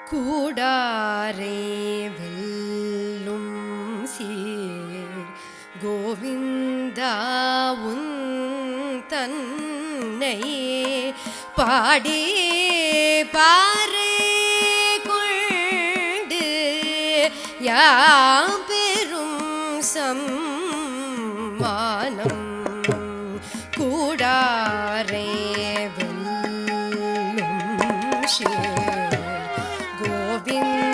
கூடாரே வெல்லும் சீர் கோவிந்தா உன் தன்னை பாடி பாறை கொண்டு யாம் பெரும் சம்மானம் கூடாரே வெல்லும் சீர் கோவிந்தாவும்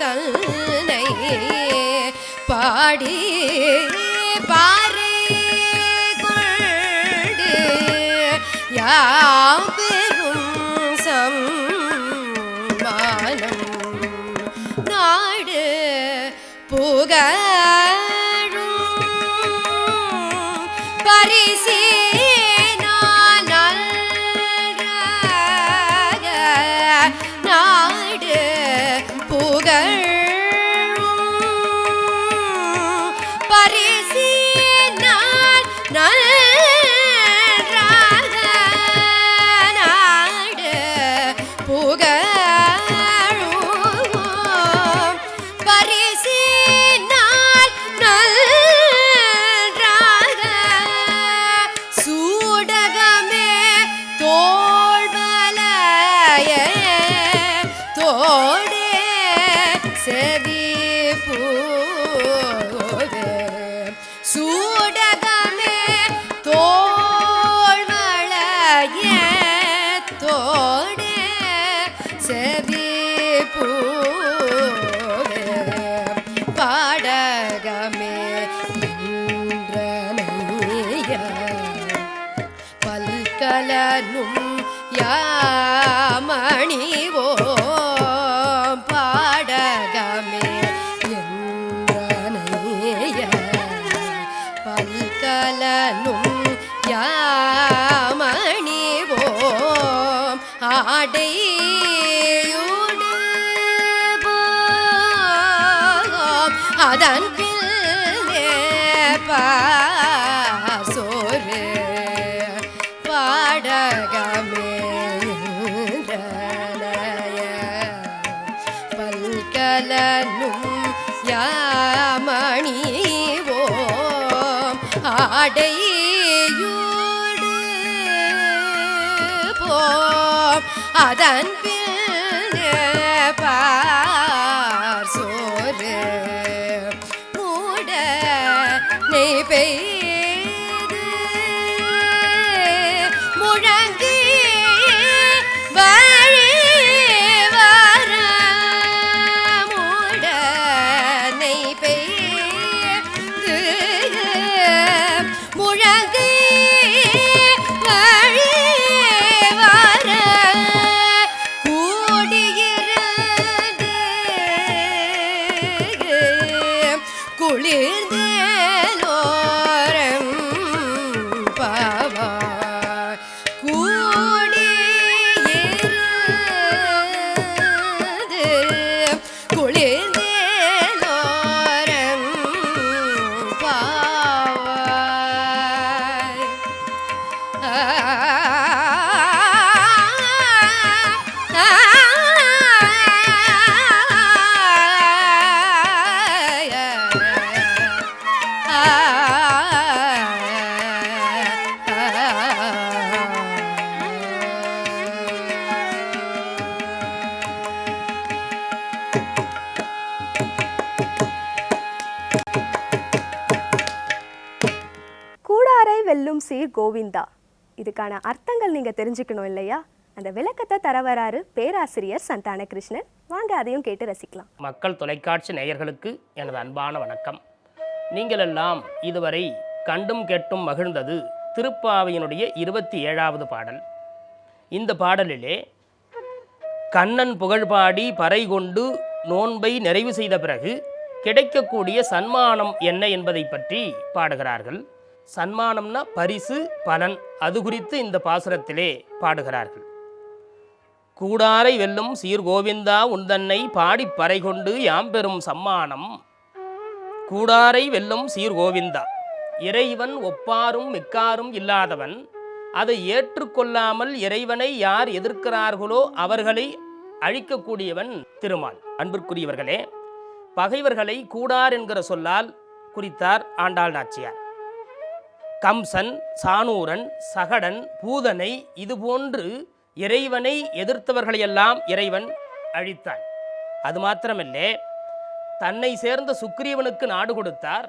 தன்னை பாடி பாறை கொண்டு யாம் பெரும் சம்மானம் நாடு புகழும் பரிசே பல்கலனும் யாமணிவோம் பாடகமே என்றனைய பல்கலனும் யாமணிவோம் ஆடையோடு போம் அதன் பின்னே பாசோரு பாடகமே பல்கலனும் யாமணிவோம் ஆடையோடு போம் அதன் பின்னே பார்சோரு மூட நெய் பெய்து முழங்கி வழி வர மூட நெய் பெய்து முழங்கி வழி வர கூடியிருந்து குளிர்ந்தேலோரம் பாவாய் கூடியிருந்து குளிர்ந்தேலோரம் பாவாய் கூடாரை வெல்லும் சீர் கோவிந்தா, இதுக்கான அர்த்தங்கள் நீங்க தெரிஞ்சுக்கணும் இல்லையா? அந்த விளக்கத்தை தரவராறு பேராசிரியர் சந்தான கிருஷ்ணன். வாங்க அதையும் கேட்டு ரசிக்கலாம். மக்கள் தொலைக்காட்சி நேயர்களுக்கு எனது அன்பான வணக்கம். நீங்கள் எல்லாம் இதுவரை கண்டும் கேட்டும் மகிழ்ந்தது திருப்பாவையினுடைய 27வது பாடல். இந்த பாடலிலே கண்ணன் புகழ்பாடி பறை கொண்டு நோன்பை நிறைவு செய்த பிறகு கிடைக்கக்கூடிய சன்மானம் என்ன என்பதை பற்றி பாடுகிறார்கள். சன்மானம்னா பரிசு, பலன், அது குறித்து இந்த பாசுரத்திலே பாடுகிறார்கள். கூடாரை வெல்லும் சீர்கோவிந்தா உந்தன்னை பாடிப்பறை கொண்டு யாம்பெரும் சம்மானம் கூடாரை வெல்லும் சீர் கோவிந்தா. இறைவன் ஒப்பாரும் மிக்காரும் இல்லாதவன். அதை ஏற்றுக்கொள்ளாமல் இறைவனை யார் எதிர்க்கிறார்களோ அவர்களை அழிக்கக்கூடியவன் திருமால். அன்பிற்குரியவர்களே, பகைவர்களை கூடார் என்கிற சொல்லால் குறித்தார் ஆண்டாள் நாச்சியார். கம்சன், சானூரன், சகடன், பூதனை இதுபோன்று இறைவனை எதிர்த்தவர்களையெல்லாம் இறைவன் அழித்தான். அது மாத்திரமல்ல, தன்னை சேர்ந்த சுக்கிரீவனுக்கு நாடு கொடுத்தார்.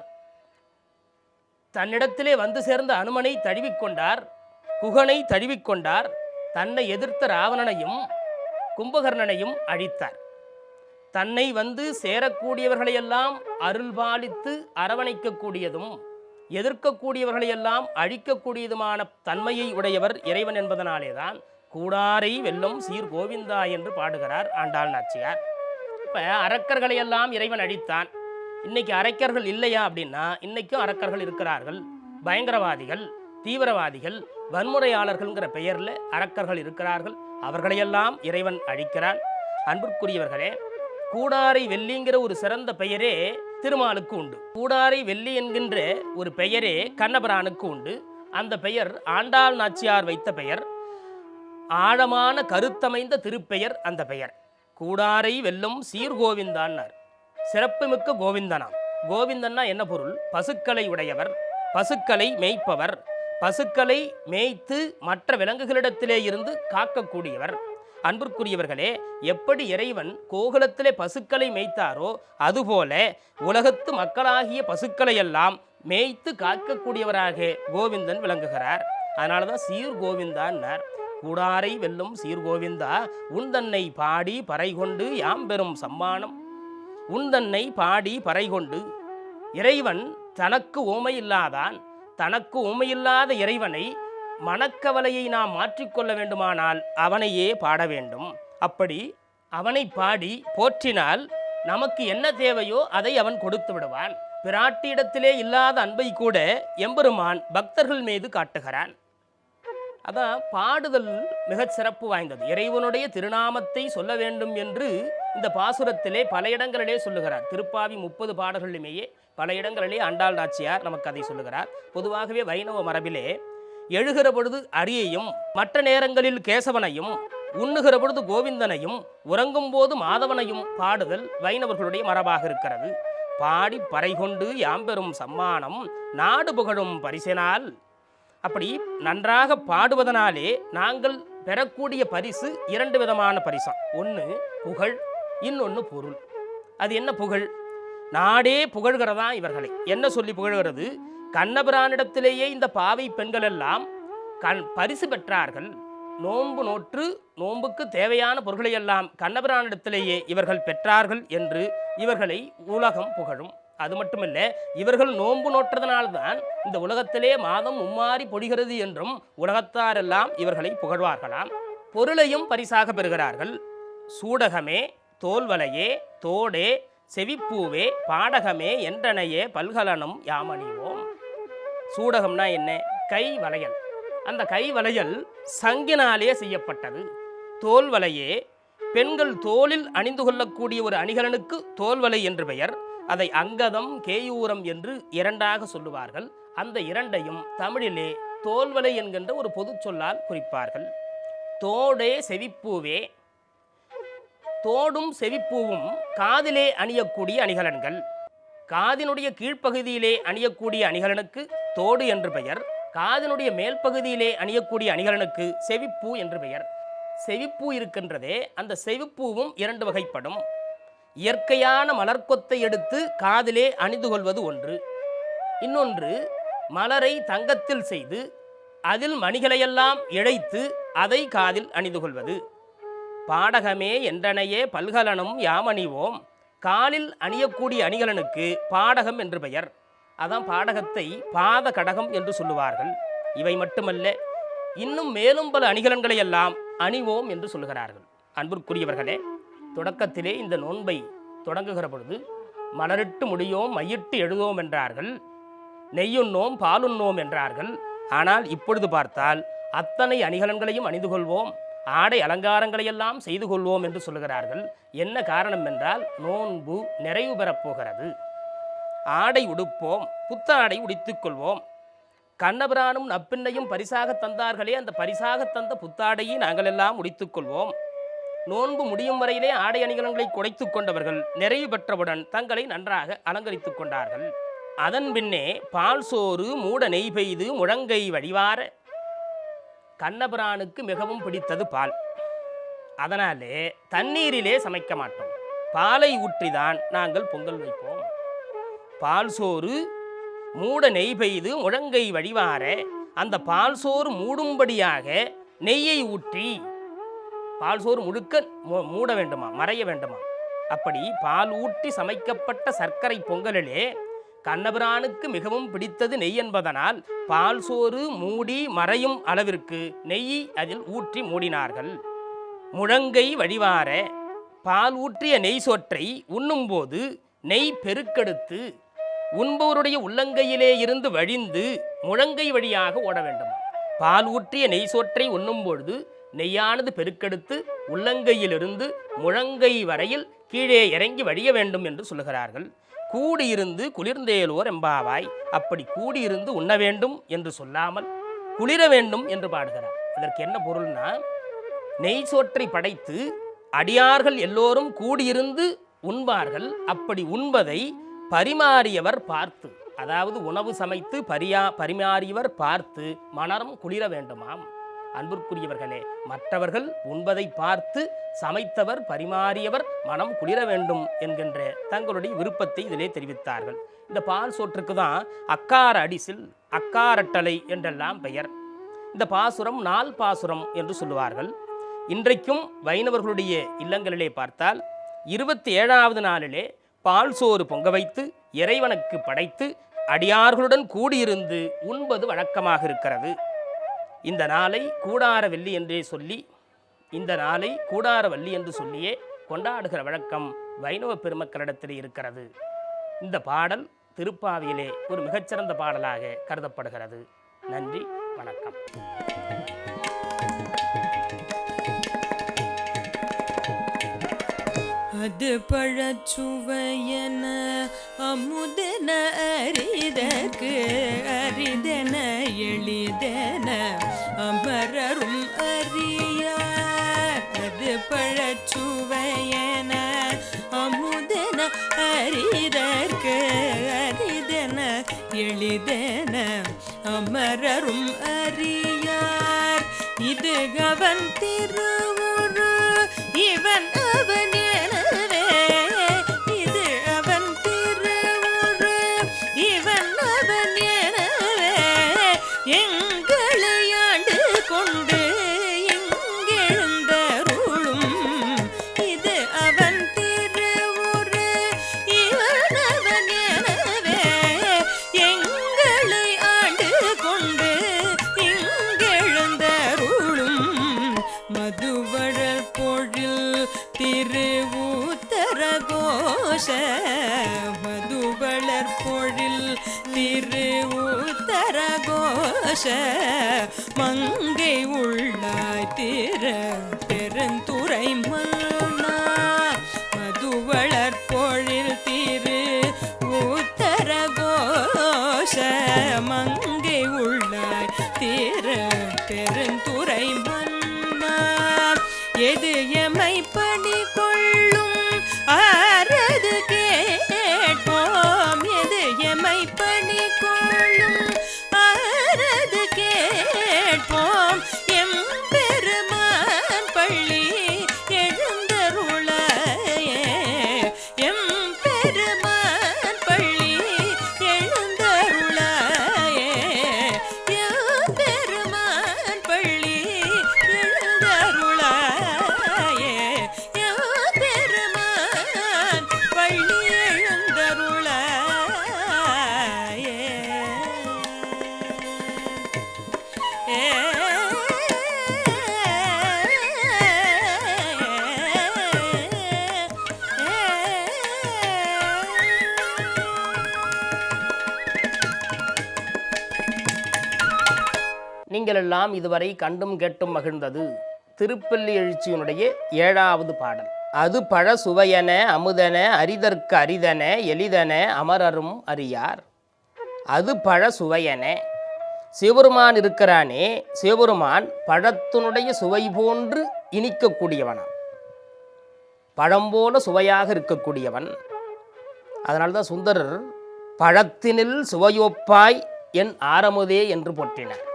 தன்னிடத்திலே வந்து சேர்ந்த அனுமனை தழுவிக்கொண்டார், குகனை தழுவிக்கொண்டார். தன்னை எதிர்த்த ராவணனையும் கும்பகர்ணனையும் அழித்தார். தன்னை வந்து சேரக்கூடியவர்களையெல்லாம் அருள்பாலித்து அரவணைக்கக்கூடியதும் எதிர்க்கக்கூடியவர்களையெல்லாம் அழிக்கக்கூடியதுமான தன்மையை உடையவர் இறைவன் என்பதனாலேதான் கூடாரை வெல்லும் சீர் கோவிந்தா என்று பாடுகிறார் ஆண்டாள் நாச்சியார். இப்போ அரக்கர்களையெல்லாம் இறைவன் அழித்தான். இன்னைக்கு அரக்கர்கள் இல்லையா அப்படின்னா, இன்னைக்கும் அரக்கர்கள் இருக்கிறார்கள். பயங்கரவாதிகள், தீவிரவாதிகள், வன்முறையாளர்கள்ங்கிற பெயரில் அரக்கர்கள் இருக்கிறார்கள். அவர்களையெல்லாம் இறைவன் அழிக்கிறான். அன்பிற்குரியவர்களே, கூடாரை வெள்ளிங்கிற ஒரு சிறந்த பெயரே திருமாலுக்கு உண்டு. கூடாரை வெள்ளி என்கின்ற ஒரு பெயரே கண்ணபிரானுக்கு உண்டு. அந்த பெயர் ஆண்டாள் நாச்சியார் வைத்த பெயர். ஆழமான கருத்தமைந்த திருப்பெயர் அந்த பெயர். கூடாரை வெல்லும் சீர் கோவிந்தான்னார். சிறப்புமிக்க கோவிந்தனாம். கோவிந்தன்னா என்ன பொருள்? பசுக்களை உடையவர், பசுக்களை மேய்ப்பவர், பசுக்களை மேய்த்து மற்ற விலங்குகளிடத்திலே இருந்து காக்கக்கூடியவர். அன்பிற்குரியவர்களே, எப்படி இறைவன் கோகுலத்திலே பசுக்களை மேய்த்தாரோ அதுபோல உலகத்து மக்களாகிய பசுக்களை எல்லாம் மேய்த்து காக்கக்கூடியவராக கோவிந்தன் விளங்குகிறார். அதனால தான் சீர் கோவிந்தான்னார். கூடாரை வெல்லும் சீர் கோவிந்தா, உன்தன்னை பாடி பறைகொண்டு யாம் பெறும் சம்மானம். உன்தன்னை பாடி பறைகொண்டு, இறைவன் தனக்கு ஓமையில்லாதான். தனக்கு ஓமையில்லாத இறைவனை மனக்கவலையை நாம் மாற்றிக்கொள்ள வேண்டுமானால் அவனையே பாட வேண்டும். அப்படி அவனை பாடி போற்றினால் நமக்கு என்ன தேவையோ அதை அவன் கொடுத்து விடுவான். பிராட்டியிடத்திலே இல்லாத அன்பை கூட எம்பெருமான் பக்தர்கள் மீது காட்டுகிறான். அதான் பாடுதல் மிகச் சிறப்பு வாய்ந்தது. இறைவனுடைய திருநாமத்தை சொல்ல வேண்டும் என்று இந்த பாசுரத்திலே பல இடங்களிலே சொல்லுகிறார். திருப்பாவி 30 பாடல்களிலேயே பல இடங்களிலே ஆண்டாள் நாச்சியார் நமக்கு அதை சொல்லுகிறார். பொதுவாகவே வைணவ மரபிலே எழுகிற பொழுது அரியையும், மற்ற நேரங்களில் கேசவனையும், உண்ணுகிற பொழுது கோவிந்தனையும், உறங்கும் போது மாதவனையும் பாடுதல் வைணவர்களுடைய மரபாக இருக்கிறது. பாடி பறைகொண்டு யாம்பெறும் சம்மானம் நாடு புகழும் பரிசினால். அப்படி நன்றாக பாடுவதனாலே நாங்கள் பெறக்கூடிய பரிசு 2 விதமான பரிசம். ஒன்று புகழ், இன்னொன்று பொருள். அது என்ன புகழ்? நாடே புகழ்கிறதா இவர்களை. என்ன சொல்லி புகழ்கிறது? கண்ணபிரானிடத்திலேயே இந்த பாவை பெண்கள் எல்லாம் பரிசு பெற்றார்கள். நோன்பு நோற்று நோன்புக்கு தேவையான பொருட்களை எல்லாம் கண்ணபிரானிடத்திலேயே இவர்கள் பெற்றார்கள் என்று இவர்களை உலகம் புகழும். அது மட்டுமல்ல, இவர்கள் நோன்பு நோற்றதனால்தான் இந்த உலகத்திலே மாதம் மும்மாறி பொழிகிறது என்றும் உலகத்தாரெல்லாம் இவர்களை புகழ்வார்களாம். பொருளையும் பரிசாக பெறுகிறார்கள். சூடகமே, தோல்வலையே, தோடே, செவிப்பூவே, பாடகமே என்றனையே பல்கலனும் யாமணிவோம். சூடகம்னா என்ன? கை வளையல். அந்த கை வளையல் சங்கினாலே செய்யப்பட்டது. தோல்வலையே, பெண்கள் தோளில் அணிந்து கொள்ளக்கூடிய ஒரு அணிகலனுக்கு தோல்வலை என்று பெயர். அதை அங்கதம், கேயூரம் என்று 2ஆக சொல்லுவார்கள். அந்த 2ஐயும் தமிழிலே தோல்வலை என்கின்ற ஒரு பொது சொல்லால் குறிப்பார்கள். தோடே செவிப்பூவே, தோடும் செவிப்பூவும் காதிலே அணியக்கூடிய அணிகலன்கள். காதினுடைய கீழ்ப்பகுதியிலே அணியக்கூடிய அணிகலனுக்கு தோடு என்று பெயர். காதினுடைய மேல் பகுதியிலே அணியக்கூடிய அணிகலனுக்கு செவிப்பூ என்று பெயர். செவிப்பூ இருக்கின்றதே, அந்த செவிப்பூவும் 2 வகைப்படும். இயற்கையான மலர்கொத்தை எடுத்து காதிலே அணிந்து கொள்வது ஒன்று. இன்னொன்று, மலரை தங்கத்தில் செய்து அதில் மணிகளையெல்லாம் இழைத்து அதை காதில் அணிந்து கொள்வது. பாடகமே என்றனையே பல்கலனும் யாமணிவோம். காலில் அணியக்கூடிய அணிகலனுக்கு பாடகம் என்று பெயர். அதான் பாடகத்தை பாத கடகம் என்று சொல்லுவார்கள். இவை மட்டுமல்ல, இன்னும் மேலும் பல அணிகலன்களை எல்லாம் அணிவோம் என்று சொல்லுகிறார்கள். அன்பிற்குரியவர்களே, தொடக்கத்திலே இந்த நோன்பை தொடங்குகிற பொழுது மலரிட்டு முடியோம், மையிட்டு எழுதோம் என்றார்கள். நெய்யுண்ணோம், பாலுண்ணோம் என்றார்கள். ஆனால் இப்பொழுது பார்த்தால் அத்தனை அணிகலன்களையும் அணிந்து கொள்வோம், ஆடை அலங்காரங்களையெல்லாம் செய்து கொள்வோம் என்று சொல்லுகிறார்கள். என்ன காரணம் என்றால், நோன்பு நிறைவு பெறப்போகிறது. ஆடை உடுப்போம், புத்தாடை உடுத்திக் கொள்வோம். கண்ணபிரானும் நப்பின்னையும் பரிசாக தந்தார்களே, அந்த பரிசாக தந்த புத்தாடையை நாங்கள் எல்லாம் உடுத்திக் கொள்வோம். நோன்பு முடியும் வரையிலே ஆடை அணிகலன்களை குடைத்து கொண்டவர்கள் நிறைவு பெற்றவுடன் தங்களை நன்றாக அலங்கரித்துக் கொண்டார்கள். அதன் பின்னே பால் சோறு மூட நெய் பெய்து முழங்கை வழிவார. கண்ணபிரானுக்கு மிகவும் பிடித்தது பால். அதனாலே தண்ணீரிலே சமைக்க மாட்டோம், பாலை ஊற்றிதான் நாங்கள் பொங்கல் வைப்போம். பால் சோறு மூட நெய் பெய்து முழங்கை வழிவார. அந்த பால் சோறு மூடும்படியாக நெய்யை ஊற்றி, பால் சோறு முழுக்க மூட வேண்டுமா, மறைய வேண்டுமா. அப்படி பால் ஊற்றி சமைக்கப்பட்ட சர்க்கரை பொங்கலிலே கண்ணபிரானுக்கு மிகவும் பிடித்தது நெய் என்பதனால் பால் சோறு மூடி மறையும் அளவிற்கு நெய்யை அதில் ஊற்றி மூடினார்கள். முழங்கை வழிவார. பால் ஊற்றிய நெய் சோற்றை உண்ணும்போது நெய் பெருக்கெடுத்து உண்பவருடைய உள்ளங்கையிலே இருந்து வழிந்து முழங்கை வழியாக ஓட வேண்டும். பால் ஊற்றிய நெய் சோற்றை உண்ணும்பொழுது நெய்யானது பெருக்கெடுத்து உள்ளங்கையிலிருந்து முழங்கை வரையில் கீழே இறங்கி வழிய வேண்டும் என்று சொல்லுகிறார்கள். கூடியிருந்து குளிர்ந்தேலோர் எம்பாவாய். அப்படி கூடியிருந்து உண்ண வேண்டும் என்று சொல்லாமல் குளிர வேண்டும் என்று பாடுகிறார். இதற்கு என்ன பொருள்னா, நெய் சோற்றை படைத்து அடியார்கள் எல்லோரும் கூடியிருந்து உண்பார்கள். அப்படி உண்பதை பரிமாறியவர் பார்த்து, அதாவது உணவு சமைத்து பரிமாறியவர் பார்த்து மனம் குளிர வேண்டுமாம். அன்பிற்குரியவர்களே, மற்றவர்கள் உண்பதை பார்த்து சமைத்தவர் பரிமாறியவர் மனம் குளிர வேண்டும் என்கின்ற தங்களுடைய விருப்பத்தை இதிலே தெரிவித்தார்கள். இந்த பால் சோற்றுக்கு தான் அக்கார அடிசில், அக்காரட்டலை என்றெல்லாம் பெயர். இந்த பாசுரம் நாள் பாசுரம் என்று சொல்லுவார்கள். இன்றைக்கும் வைணவர்களுடைய இல்லங்களிலே பார்த்தால் 27வது நாளிலே பால் சோறு பொங்க வைத்து இறைவனுக்கு படைத்து அடியார்களுடன் கூடியிருந்து உண்பது வழக்கமாக இருக்கிறது. இந்த நாளை கூடார வெள்ளி என்றே சொல்லி, இந்த நாளை கூடார வள்ளி என்று சொல்லியே கொண்டாடுகிற வழக்கம் வைணவ பெருமக்களிடத்தில் இருக்கிறது. இந்த பாடல் திருப்பாவியிலே ஒரு மிகச்சிறந்த பாடலாக கருதப்படுகிறது. நன்றி, வணக்கம். அது பழச்சுவையன அமுதன அரிதற்கு அரிதன எளிதன அமரரும் அறியார். அது பழச்சுவையன அமுதன அரிதற்கு அரிதன எளிதன அமரரும் அறியார். இது கவன் திருவுரு இவன் அவன் எனவே, இது அவன் திருவுரு இவன் அவன் எனவே, எங்களை ஆண்டு கொண்டு இங்கெழுந்தருளும். இது அவன் திருவுரு இவன் அவன் எனவே, எங்களை ஆண்டு கொண்டு இங்கெழுந்தருளும். மதுவழல் பொழில் திருவுத்தர கோஷ, மதுவளர் பொழில் திருவுத்தர கோஷ, மங்கை உள்ளாய் திர பெருந்துறை மன்னா. மதுவளர் பொழில் திரு உத்தர கோஷ, மங்கை உள்ளாய் திர பெருந்துறை மன்னா. எது எமை பணி கொள்ளும் ஆரது கேட்போம். எது எமை பணி கொள்ளும் ஆரது கேட்போம். எம்பெருமான் பள்ளி எழுந்தருளாயே, எம்பெருமான் பள்ளி எழுந்தருளாயே, எம்பெருமான் பள்ளி எழுந்தருளாயே, எம்பெருமான் பள்ளி எழுந்தருளாயே. நீங்களெல்லாம் இதுவரை கண்டும் கேட்டும் மகிழ்ந்தது திருப்பள்ளி எழுச்சியினுடைய 7வது பாடல். அது பழ சுவையன அமுதன அரிதற்கு அரிதன எளிதன அமரரும் அறியார். அது பழ சுவையன, சிவபெருமான் இருக்கிறானே, சிவபெருமான் பழத்தினுடைய சுவை போன்று இனிக்கக்கூடியவனாம், பழம்போல சுவையாக இருக்கக்கூடியவன். அதனால்தான் சுந்தரர் பழத்தினில் சுவையொப்பாய் என் ஆரமுதே என்று போற்றினார்.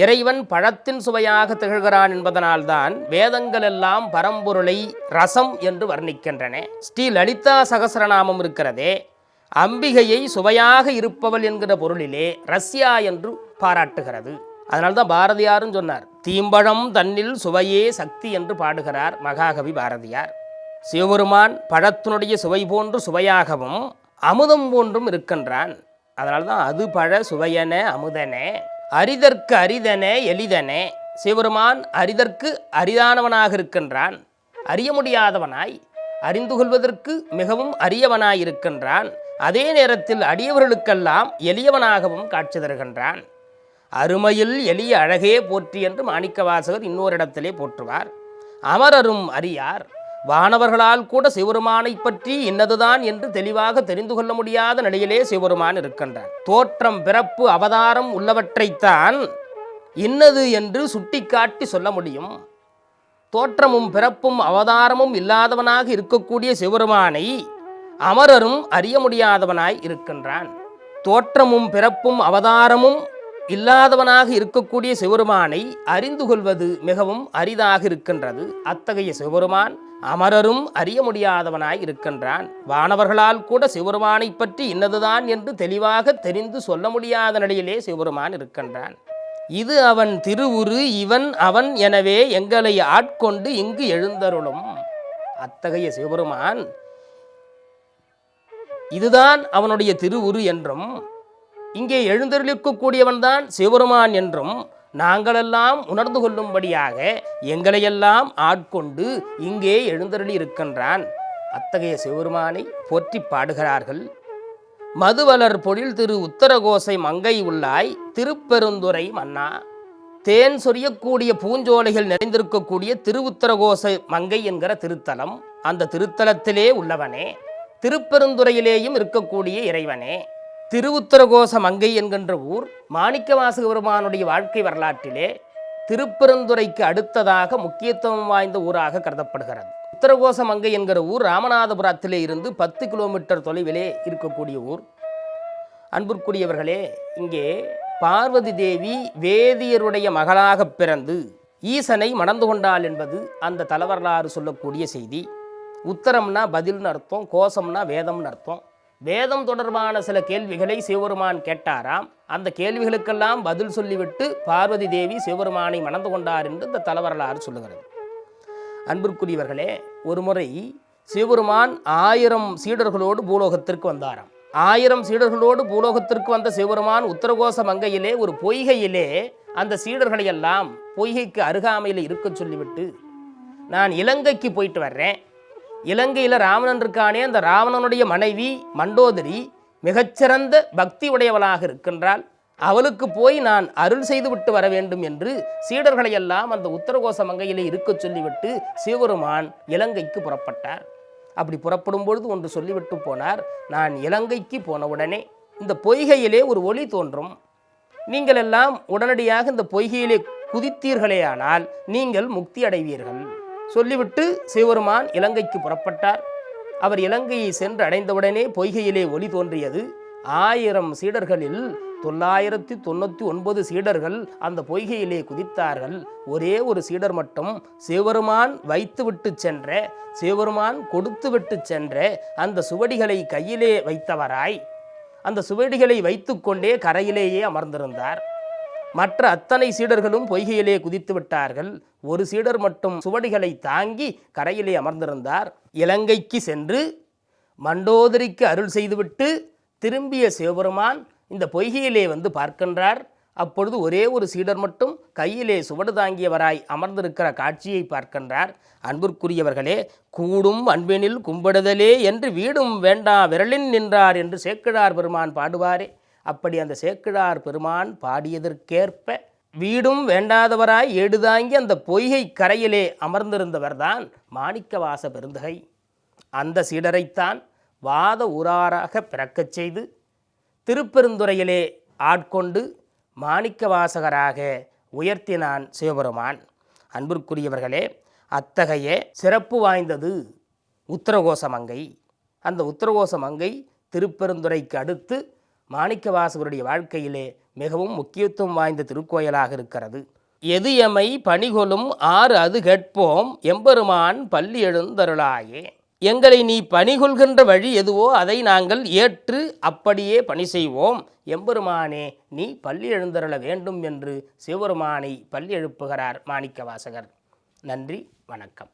இறைவன் பழத்தின் சுவையாக திகழ்கிறான் என்பதனால்தான் வேதங்கள் எல்லாம் பரம்பொருளை ரசம் என்று வர்ணிக்கின்றன. ஸ்ரீ லலிதா சகசரநாமம் இருக்கிறதே, அம்பிகையை சுவையாக இருப்பவள் என்கிற பொருளிலே ரஸ்யா என்று பாராட்டுகிறது. அதனால்தான் பாரதியாரும் சொன்னார், தீம்பழம் தன்னில் சுவையே சக்தி என்று பாடுகிறார் மகாகவி பாரதியார். சிவபெருமான் பழத்தினுடைய சுவை போன்று சுவையாகவும் அமுதம் போன்றும் இருக்கின்றான். அதனால்தான் அது பழ சுவையன அமுதன அரிதற்கு அரிதன எளிதன. சிவபெருமான் அரிதற்கு அரிதானவனாக இருக்கின்றான், அறிய முடியாதவனாய், அறிந்து கொள்வதற்கு மிகவும் அரியவனாய் இருக்கின்றான். அதே நேரத்தில் அடியவர்களுக்கெல்லாம் எளியவனாகவும் காட்சி தருகின்றான். அருமையில் எளிய அழகே போற்றி என்று மாணிக்கவாசகர் இன்னொரு இடத்திலே போற்றுவார். அமரரும் அறியார், வானவர்களால் கூட சிவபெருமானை பற்றி இன்னதுதான் என்று தெளிவாக தெரிந்து கொள்ள முடியாத நிலையிலே சிவபெருமான் இருக்கின்றான். தோற்றம் பிறப்பு அவதாரம் உள்ளவற்றைத்தான் இன்னது என்று சுட்டிக்காட்டி சொல்ல முடியும். தோற்றமும் பிறப்பும் அவதாரமும் இல்லாதவனாக இருக்கக்கூடிய சிவபெருமானை அமரரும் அறிய முடியாதவனாய் இருக்கின்றான். தோற்றமும் பிறப்பும் அவதாரமும் இல்லாதவனாக இருக்கக்கூடிய சிவபெருமானை அறிந்து கொள்வது மிகவும் அரிதாக இருக்கின்றது. அத்தகைய சிவபெருமான் அமரரும் அறிய முடியாதவனாய் இருக்கின்றான். வானவர்களால் கூட சிவபெருமானை பற்றி இன்னதுதான் என்று தெளிவாக தெரிந்து சொல்ல முடியாத நிலையிலே சிவபெருமான் இருக்கின்றான். இது அவன் திருவுரு, இவன் அவன் எனவே எங்களை ஆட்கொண்டு இங்கு எழுந்தருளும். அத்தகைய சிவபெருமான் இதுதான் அவனுடைய திருவுரு என்றும், இங்கே எழுந்தருளிக்கக்கூடியவன்தான் சிவபெருமான் என்றும் நாங்களெல்லாம் உணர்ந்து கொள்ளும்படியாக எங்களையெல்லாம் ஆட்கொண்டு இங்கே எழுந்தருளி இருக்கின்றான். அத்தகைய சிவபெருமானை போற்றி பாடுகிறார்கள். மதுவலர் பொழில் திரு உத்தரகோசை மங்கை உள்ளாய் திருப்பெருந்துறை மன்னா. தேன் சொரியக்கூடிய பூஞ்சோலைகள் நிறைந்திருக்கக்கூடிய திருவுத்தரகோசை மங்கை என்கிற திருத்தலம், அந்த திருத்தலத்திலே உள்ளவனே, திருப்பெருந்துறையிலேயும் இருக்கக்கூடிய இறைவனே. திருவுத்தரகோச மங்கை என்கின்ற ஊர் மாணிக்கவாசக பெருமானுடைய வாழ்க்கை வரலாற்றிலே திருப்பெருந்துறைக்கு அடுத்ததாக முக்கியத்துவம் வாய்ந்த ஊராக கருதப்படுகிறது. உத்தரகோச மங்கை என்கிற ஊர் ராமநாதபுரத்திலே இருந்து 10 கிலோமீட்டர் தொலைவிலே இருக்கக்கூடிய ஊர். அன்பிற்குரியவர்களே, இங்கே பார்வதி தேவி வேதியருடைய மகளாக பிறந்து ஈசனை மணந்து கொண்டாள் என்பது அந்த தலவரலாறு சொல்லக்கூடிய செய்தி. உத்தரம்னா பதில்னு அர்த்தம், கோசம்னா வேதம்னு அர்த்தம். வேதம் தொடர்பான சில கேள்விகளை சிவபெருமான் கேட்டாராம். அந்த கேள்விகளுக்கெல்லாம் பதில் சொல்லிவிட்டு பார்வதி தேவி சிவபெருமானை மணந்து கொண்டார் என்று இந்த தலவரலாறு சொல்லுகிறது. அன்பிற்குரியவர்களே, ஒரு முறை சிவபெருமான் 1000 சீடர்களோடு பூலோகத்திற்கு வந்தாராம். 1000 சீடர்களோடு பூலோகத்திற்கு வந்த சிவபெருமான் உத்தரகோச மங்கையிலே ஒரு பொய்கையிலே அந்த சீடர்களை எல்லாம் பொய்கைக்கு அருகாமையில் இருக்க சொல்லிவிட்டு, நான் இலங்கைக்கு போயிட்டு வர்றேன், இலங்கையில் ராவணன் இருக்கானே, அந்த ராவணனுடைய மனைவி மண்டோதரி மிகச்சிறந்த பக்தி உடையவளாக இருக்கின்றாள், அவளுக்கு போய் நான் அருள் செய்து விட்டு வர வேண்டும் என்று சீடர்களையெல்லாம் அந்த உத்தரகோச மங்கையிலே இருக்க சொல்லிவிட்டு சிவபெருமான் இலங்கைக்கு புறப்பட்டார். அப்படி புறப்படும் பொழுது ஒன்று சொல்லிவிட்டு போனார், நான் இலங்கைக்கு போனவுடனே இந்த பொய்கையிலே ஒரு ஒளி தோன்றும், நீங்கள் எல்லாம் உடனடியாக இந்த பொய்கையிலே குதித்தீர்களேயானால் நீங்கள் முக்தி அடைவீர்கள். சொல்லிவிட்டு சிவபெருமான் இலங்கைக்கு புறப்பட்டார். அவர் இலங்கையை சென்று அடைந்தவுடனே பொய்கையிலே ஒளி தோன்றியது. 1000 சீடர்களில் 999 சீடர்கள் அந்த பொய்கையிலே குதித்தார்கள். ஒரே ஒரு சீடர் மட்டும் சிவபெருமான் வைத்துவிட்டு சென்ற, சிவபெருமான் கொடுத்து விட்டு சென்ற அந்த சுவடிகளை கையிலே வைத்தவராய் அந்த சுவடிகளை வைத்து கொண்டே கரையிலேயே அமர்ந்திருந்தார். மற்ற அத்தனை சீடர்களும் பொய்கையிலே குதித்து விட்டார்கள். ஒரு சீடர் மட்டும் சுவடிகளை தாங்கி கரையிலே அமர்ந்திருந்தார். இலங்கைக்கு சென்று மண்டோதரிக்கு அருள் செய்துவிட்டு திரும்பிய சிவபெருமான் இந்த பொய்கையிலே வந்து பார்க்கின்றார். அப்பொழுது ஒரே ஒரு சீடர் மட்டும் கையிலே சுவடு தாங்கியவராய் அமர்ந்திருக்கிற காட்சியை பார்க்கின்றார். அன்பிற்குரியவர்களே, கூடும் அன்பினில் கும்பிடுதலே என்று வீடும் வேண்டா விரலின் நின்றார் என்று சேக்கிழார் பெருமான் பாடுவாரே, அப்படி அந்த சேக்கிழார் பெருமான் பாடியதற்கேற்ப வீடும் வேண்டாதவராய் ஏடுதாங்கி அந்த பொய்கை கரையிலே அமர்ந்திருந்தவர்தான் மாணிக்கவாச பெருந்தகை. அந்த சீடரைத்தான் வாத ஊராராக பிறக்கச் செய்து திருப்பெருந்துறையிலே ஆட்கொண்டு மாணிக்கவாசகராக உயர்த்தினான் சிவபெருமான். அன்பிற்குரியவர்களே, அத்தகைய சிறப்பு வாய்ந்தது உத்தரகோச மங்கை. அந்த உத்தரகோச மங்கை திருப்பெருந்துறைக்கு அடுத்து மாணிக்கவாசகருடைய வாழ்க்கையிலே மிகவும் முக்கியத்துவம் வாய்ந்த திருக்கோயிலாக இருக்கிறது. எது எமை பணிகொளும் ஆறு அது கேட்போம் எம்பெருமான் பள்ளி எழுந்தருளாயே. எங்களை நீ பணிகொள்கின்ற வழி எதுவோ அதை நாங்கள் ஏற்று அப்படியே பணி செய்வோம். எம்பெருமானே, நீ பள்ளி எழுந்தருள வேண்டும் என்று சிவபெருமானை பள்ளி எழுப்புகிறார் மாணிக்கவாசகர். நன்றி, வணக்கம்.